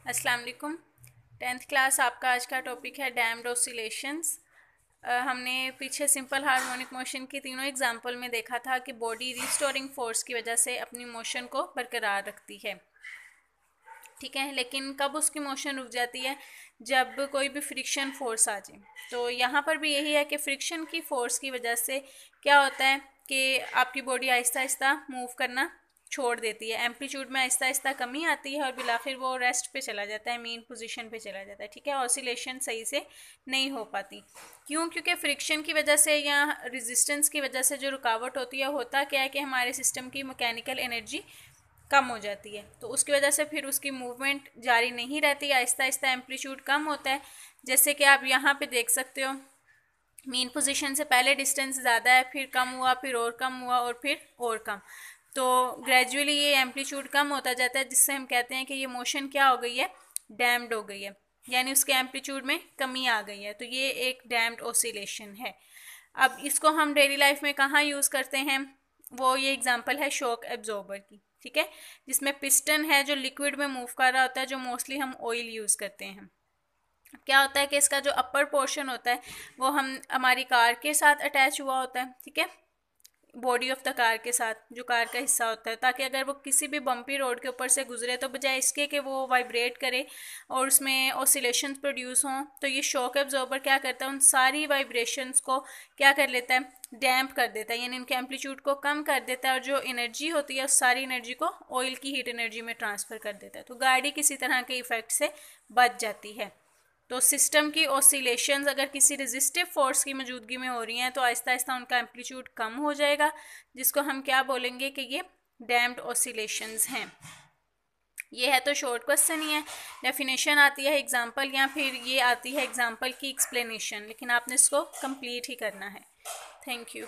अस्सलाम वालेकुम। 10th class आपका आज का टॉपिक है डैम्ड ऑसिलेशंस। हमने पीछे सिंपल हार्मोनिक मोशन की तीनों एग्जांपल में देखा था कि बॉडी रिस्टोरिंग फोर्स की वजह से अपनी मोशन को बरकरार रखती है, ठीक है। लेकिन कब उसकी मोशन रुक जाती है? जब कोई भी फ्रिक्शन फोर्स आ जाए। तो यहाँ पर भी यही है कि फ्रिक्शन की फोर्स की वजह से क्या होता है कि आपकी बॉडी आहिस्ता आहिस्ता मूव करना छोड़ देती है, एम्पलीट्यूड में आहिस्ता आहिस्ता कमी आती है और बिलाखिर वो रेस्ट पे चला जाता है, मेन पोजीशन पे चला जाता है, ठीक है। ऑसिलेशन सही से नहीं हो पाती। क्यों? क्योंकि फ्रिक्शन की वजह से या रेजिस्टेंस की वजह से जो रुकावट होती है, होता क्या है कि हमारे सिस्टम की मैकेनिकल एनर्जी कम हो जाती है, तो उसकी वजह से फिर उसकी मूवमेंट जारी नहीं रहती, आहिस्ता आहिस्ता एम्पलीट्यूड कम होता है। जैसे कि आप यहाँ पे देख सकते हो, मेन पोजीशन से पहले डिस्टेंस ज़्यादा है, फिर कम हुआ, फिर और कम हुआ और फिर और कम। तो ग्रेजुअली ये एम्पलीट्यूड कम होता जाता है, जिससे हम कहते हैं कि ये मोशन क्या हो गई है, डैम्ड हो गई है, यानी उसके एम्पलीट्यूड में कमी आ गई है। तो ये एक डैम्ड ऑसिलेशन है। अब इसको हम डेली लाइफ में कहाँ यूज़ करते हैं? वो ये एग्जांपल है शॉक एब्जॉर्बर की, ठीक है, जिसमें पिस्टन है जो लिक्विड में मूव कर रहा होता है, जो मोस्टली हम ऑयल यूज़ करते हैं। क्या होता है कि इसका जो अपर पोर्शन होता है वो हमारी कार के साथ अटैच हुआ होता है, ठीक है, बॉडी ऑफ द कार के साथ, जो कार का हिस्सा होता है, ताकि अगर वो किसी भी बम्पी रोड के ऊपर से गुजरे तो बजाय इसके कि वो वाइब्रेट करे और उसमें ऑसिलेशंस प्रोड्यूस हों, तो ये शॉक एब्जॉर्बर क्या करता है, उन सारी वाइब्रेशंस को क्या कर लेता है, डैम्प कर देता है, यानी उनके एम्पलीट्यूड को कम कर देता है और जो एनर्जी होती है उस सारी एनर्जी को ऑयल की हीट एनर्जी में ट्रांसफ़र कर देता है। तो गाड़ी किसी तरह के इफेक्ट से बच जाती है। तो सिस्टम की ऑसिलेशंस अगर किसी रेजिस्टिव फोर्स की मौजूदगी में हो रही हैं तो आहिस्ता आहिस्ता उनका एम्पलीट्यूड कम हो जाएगा, जिसको हम क्या बोलेंगे कि ये डैम्प्ड ऑसिलेशंस हैं। ये है तो शॉर्ट क्वेश्चन ही है, डेफिनेशन आती है एग्जांपल या फिर ये आती है एग्जांपल की एक्सप्लेनेशन, लेकिन आपने इसको कंप्लीट ही करना है। Thank you.